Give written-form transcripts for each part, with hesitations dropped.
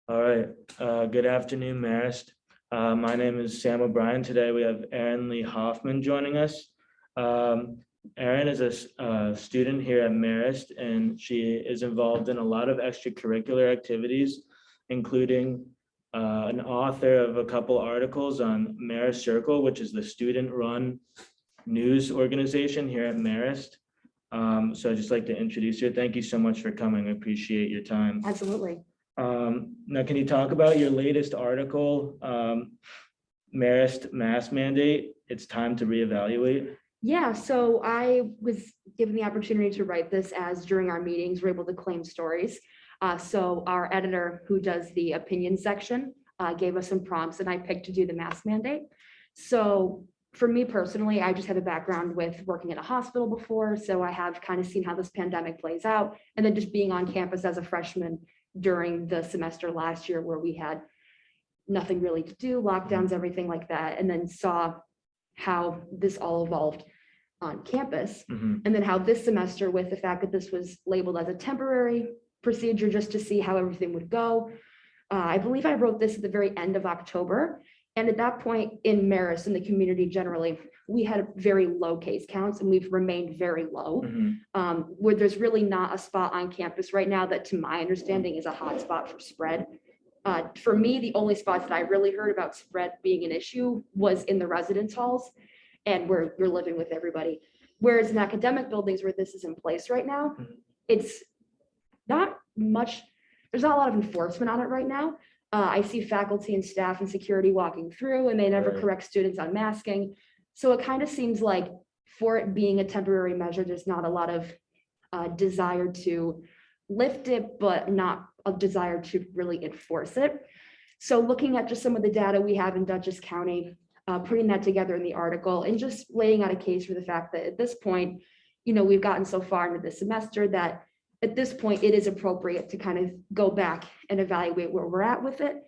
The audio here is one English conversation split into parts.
All right. Good afternoon, Marist. My name is Sam O'Brien. Today we have Erin Lee Hoffman joining us. Erin is a student here at Marist, and she is involved in a lot of extracurricular activities, including an author of a couple articles on Marist Circle, which is the student-run news organization here at Marist. So I'd just like to introduce you. Thank you so much for coming. I appreciate your time. Absolutely. Now, can you talk about your latest article, Marist Mask Mandate? It's time to reevaluate. Yeah, so I was given the opportunity to write this as during our meetings, we're able to claim stories. So our editor who does the opinion section gave us some prompts and I picked to do the mask mandate. So for me personally, I just have a background with working in a hospital before. So I have kind of seen how this pandemic plays out. And then just being on campus as a freshman during the semester last year where we had nothing really to do, lockdowns, everything like that, and then saw how this all evolved on campus. And then how this semester, with the fact that this was labeled as a temporary procedure just to see how everything would go. I believe I wrote this at the very end of October. And at that point in Marist, in the community generally, we had very low case counts and we've remained very low. Where there's really not a spot on campus right now that, to my understanding, is a hot spot for spread. For me, the only spots that I really heard about spread being an issue was in the residence halls and where you're living with everybody. Whereas in academic buildings where this is in place right now, it's not much, there's not a lot of enforcement on it right now. I see faculty and staff and security walking through and they never correct students on masking. So it kind of seems like for it being a temporary measure, there's not a lot of desire to lift it, but not a desire to really enforce it. So looking at just some of the data we have in Dutchess County, putting that together in the article and just laying out a case for the fact that at this point, we've gotten so far into the semester that at this point, it is appropriate to kind of go back and evaluate where we're at with it.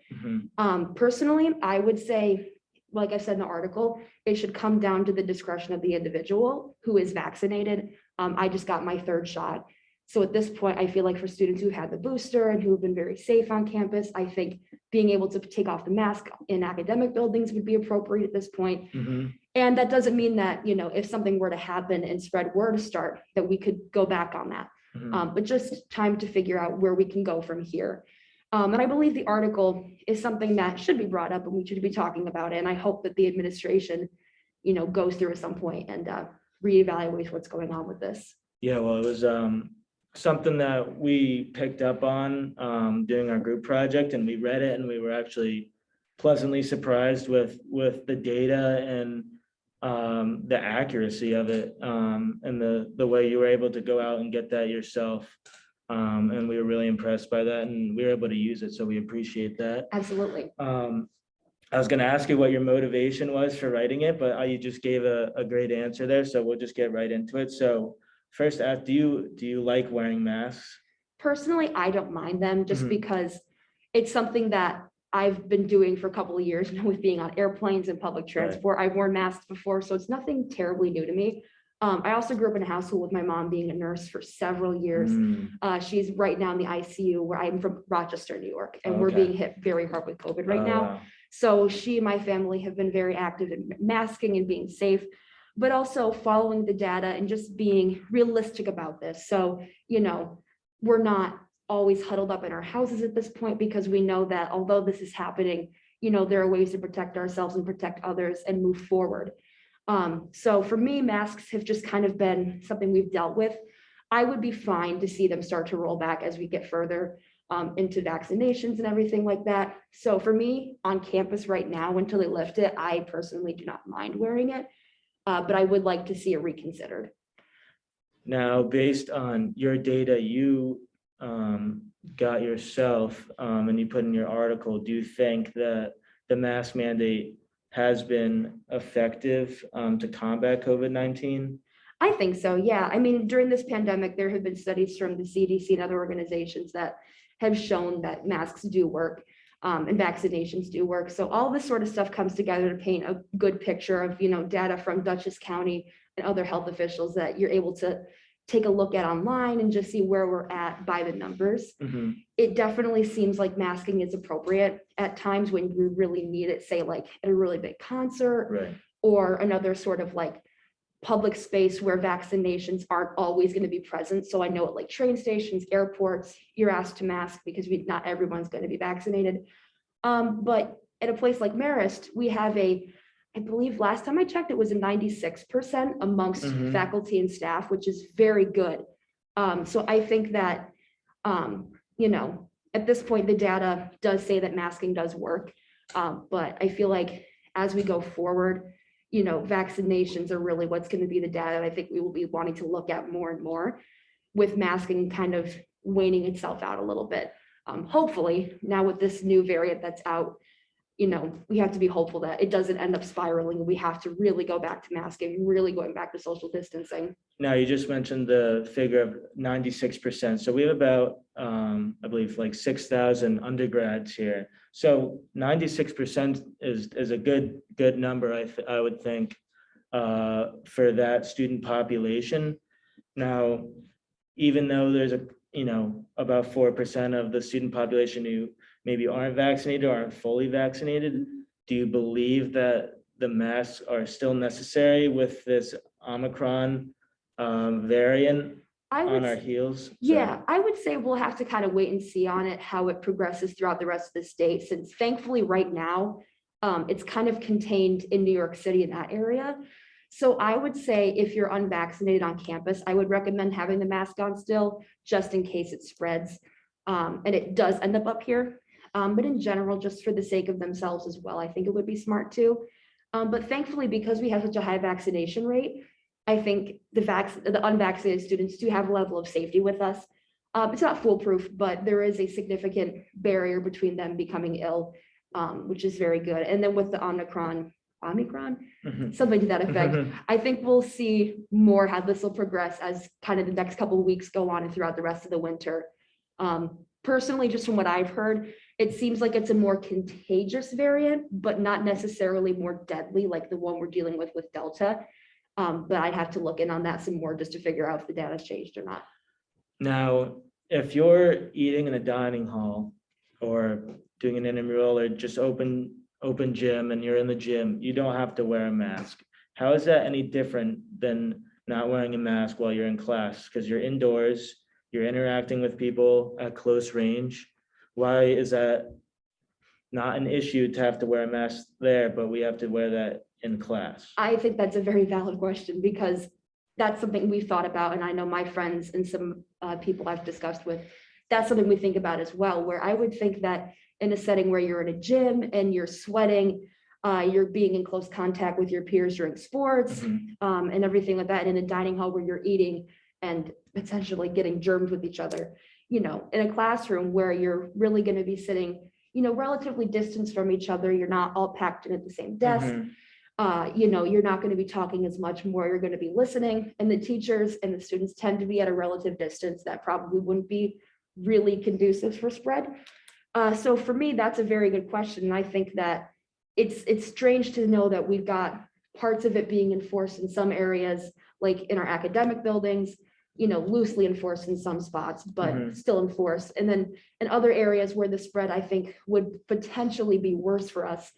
Personally, I would say, like I said in the article, it should come down to the discretion of the individual who is vaccinated. I just got my third shot. So at this point, I feel like for students who had the booster and who have been very safe on campus, I think being able to take off the mask in academic buildings would be appropriate at this point. And that doesn't mean that, if something were to happen and spread were to start, that we could go back on that. But just time to figure out where we can go from here. And I believe the article is something that should be brought up and we should be talking about it. And I hope that the administration, goes through at some point and reevaluates what's going on with this. Yeah, well, it was something that we picked up on during our group project, and we read it and we were actually pleasantly surprised with the data and the accuracy of it, and the way you were able to go out and get that yourself. And we were really impressed by that and we were able to use it. So we appreciate that. Absolutely. I was going to ask you what your motivation was for writing it, but you just gave a great answer there. So we'll just get right into it. So first, do you like wearing masks? Personally, I don't mind them just because it's something that I've been doing for a couple of years now with being on airplanes and public transport. I've worn masks before, so it's nothing terribly new to me. I also grew up in a household with my mom being a nurse for several years. She's right now in the ICU where I'm from Rochester, New York, and we're being hit very hard with COVID right now. Wow. So she and my family have been very active in masking and being safe, but also following the data and just being realistic about this. So, we're not always huddled up in our houses at this point because we know that although this is happening, there are ways to protect ourselves and protect others and move forward. So for me, masks have just kind of been something we've dealt with. I would be fine to see them start to roll back as we get further into vaccinations and everything like that. So for me on campus right now, until they lift it, I personally do not mind wearing it, but I would like to see it reconsidered. Now, based on your data you got yourself and you put in your article, do you think that the mask mandate has been effective to combat COVID-19? I think so, yeah. I mean, during this pandemic, there have been studies from the CDC and other organizations that have shown that masks do work and vaccinations do work. So all this sort of stuff comes together to paint a good picture of, data from Dutchess County and other health officials that you're able to take a look at online and just see where we're at by the numbers. Mhm. It definitely seems like masking is appropriate at times when you really need it, say like at a really big concert Right. or another sort of like public space where vaccinations aren't always going to be present. So I know at like train stations, airports, you're asked to mask because not everyone's going to be vaccinated. But at a place like Marist, we have I believe last time I checked, it was a 96% amongst Mhm. faculty and staff, which is very good. So I think that, you know, at this point, the data does say that masking does work. But I feel like as we go forward, you know, vaccinations are really what's going to be the data. I think we will be wanting to look at more and more with masking kind of waning itself out a little bit. Hopefully now with this new variant that's out, you know, we have to be hopeful that it doesn't end up spiraling. We have to really go back to masking, really going back to social distancing. Now, you just mentioned the figure of 96%. So we have about, I believe, like 6,000 undergrads here. So 96% is a good number, I would think, for that student population. Now, even though there's about 4% of the student population who maybe aren't vaccinated or aren't fully vaccinated, do you believe that the masks are still necessary with this Omicron variant I on our would, heels? yeah, I would say we'll have to kind of wait and see on it, how it progresses throughout the rest of the state, since thankfully right now, it's kind of contained in New York City in that area. So I would say if you're unvaccinated on campus, I would recommend having the mask on still, just in case it spreads. And it does end up here. But in general, just for the sake of themselves as well, I think it would be smart too. But thankfully, because we have such a high vaccination rate, I think the unvaccinated students do have a level of safety with us. It's not foolproof, but there is a significant barrier between them becoming ill, which is very good. And then with the Omicron, Mhm. something to that effect, I think we'll see more how this will progress as kind of the next couple of weeks go on and throughout the rest of the winter. Personally, just from what I've heard, it seems like it's a more contagious variant, but not necessarily more deadly like the one we're dealing with Delta. But I'd have to look in on that some more just to figure out if the data's changed or not. Now, if you're eating in a dining hall or doing an intramural or just open gym and you're in the gym, you don't have to wear a mask. How is that any different than not wearing a mask while you're in class? Because you're indoors, you're interacting with people at close range. Why is that not an issue to have to wear a mask there, but we have to wear that in class? I think that's a very valid question because that's something we've thought about. And I know my friends and some people I've discussed with, that's something we think about as well, where I would think that in a setting where you're in a gym and you're sweating, you're being in close contact with your peers during sports, and everything like that. And in a dining hall where you're eating and potentially getting germs with each other, you know, in a classroom where you're really going to be sitting, you know, relatively distanced from each other, you're not all packed in at the same desk. You know, you're not going to be talking as much more, you're going to be listening, and the teachers and the students tend to be at a relative distance that probably wouldn't be really conducive for spread. So for me, that's a very good question. And I think that it's strange to know that we've got parts of it being enforced in some areas, like in our academic buildings, you know, loosely enforced in some spots, but still enforced. And then in other areas where the spread, I think, would potentially be worse for us,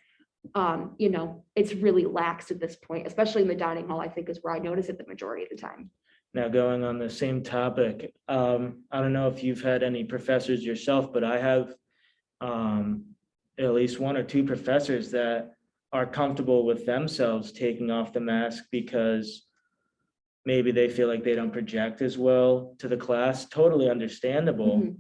you know, it's really lax at this point, especially in the dining hall, I think is where I notice it the majority of the time. Now, going on the same topic, I don't know if you've had any professors yourself, but I have at least one or two professors that are comfortable with themselves taking off the mask because maybe they feel like they don't project as well to the class. Totally understandable,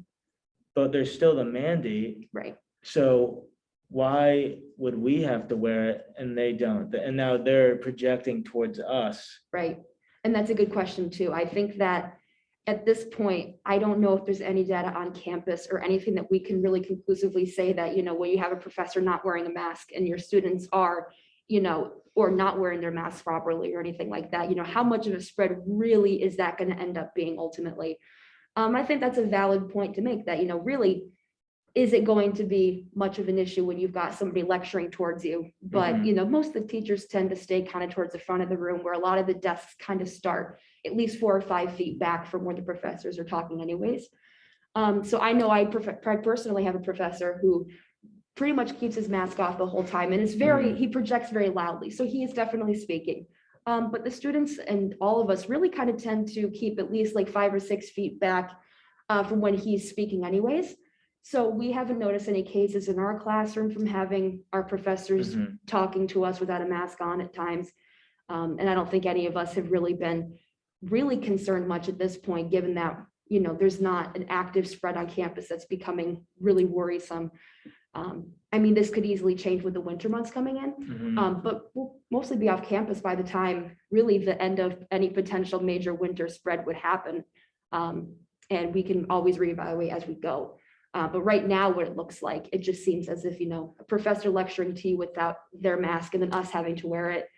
but there's still the mandate. Right. So why would we have to wear it and they don't? And now they're projecting towards us. Right. And that's a good question too. I think that at this point, I don't know if there's any data on campus or anything that we can really conclusively say that, you know, when you have a professor not wearing a mask and your students are, you know, or not wearing their masks properly or anything like that, you know, how much of a spread really is that going to end up being ultimately? I think that's a valid point to make, that, you know, really is it going to be much of an issue when you've got somebody lecturing towards you? But, Mhm. most of the teachers tend to stay kind of towards the front of the room where a lot of the desks kind of start at least 4 or 5 feet back from where the professors are talking anyways. So I know I personally have a professor who pretty much keeps his mask off the whole time and is he projects very loudly. So he is definitely speaking. But the students and all of us really kind of tend to keep at least like 5 or 6 feet back from when he's speaking anyways. So we haven't noticed any cases in our classroom from having our professors Mhm. talking to us without a mask on at times. And I don't think any of us have really been really concerned much at this point, given that, there's not an active spread on campus that's becoming really worrisome. I mean, this could easily change with the winter months coming in, Mhm. but we'll mostly be off campus by the time really the end of any potential major winter spread would happen. And we can always reevaluate as we go. But right now, what it looks like, it just seems as if, a professor lecturing to you without their mask and then us having to wear it,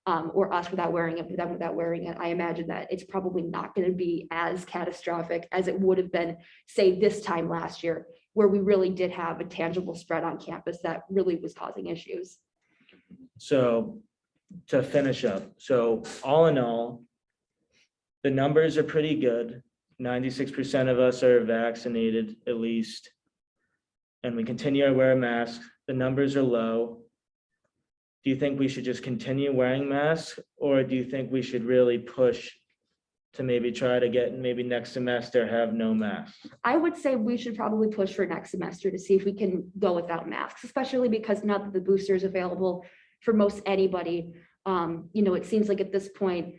or us without wearing it, them without wearing it. I imagine that it's probably not going to be as catastrophic as it would have been, say, this time last year, where we really did have a tangible spread on campus that really was causing issues. So to finish up, so all in all, the numbers are pretty good. 96% of us are vaccinated at least. And we continue to wear masks. The numbers are low. Do you think we should just continue wearing masks, or do you think we should really push to maybe try to get maybe next semester have no masks? I would say we should probably push for next semester to see if we can go without masks, especially because now that the booster is available for most anybody, it seems like at this point,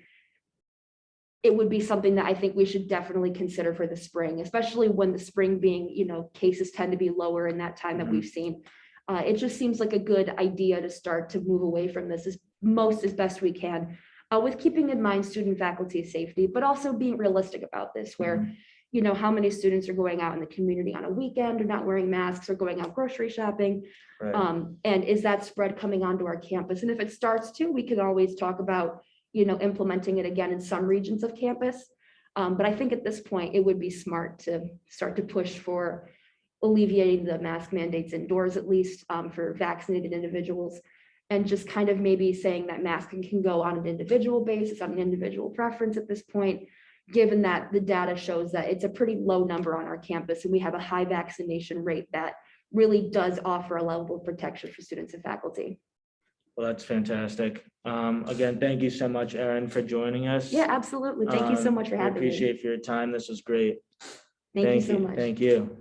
it would be something that I think we should definitely consider for the spring, especially when the spring being, cases tend to be lower in that time that we've seen. It just seems like a good idea to start to move away from this as best we can, with keeping in mind student faculty safety, but also being realistic about this, where, how many students are going out in the community on a weekend or not wearing masks or going out grocery shopping. Right. And is that spread coming onto our campus? And if it starts to, we can always talk about, implementing it again in some regions of campus. But I think at this point, it would be smart to start to push for alleviating the mask mandates indoors, at least for vaccinated individuals, and just kind of maybe saying that masking can go on an individual basis, on an individual preference at this point, given that the data shows that it's a pretty low number on our campus and we have a high vaccination rate that really does offer a level of protection for students and faculty. Well, that's fantastic. Again, thank you so much, Erin, for joining us. Yeah, absolutely. Thank you so much for We having me. appreciate for your time. This was great. Thank you so much. Thank you.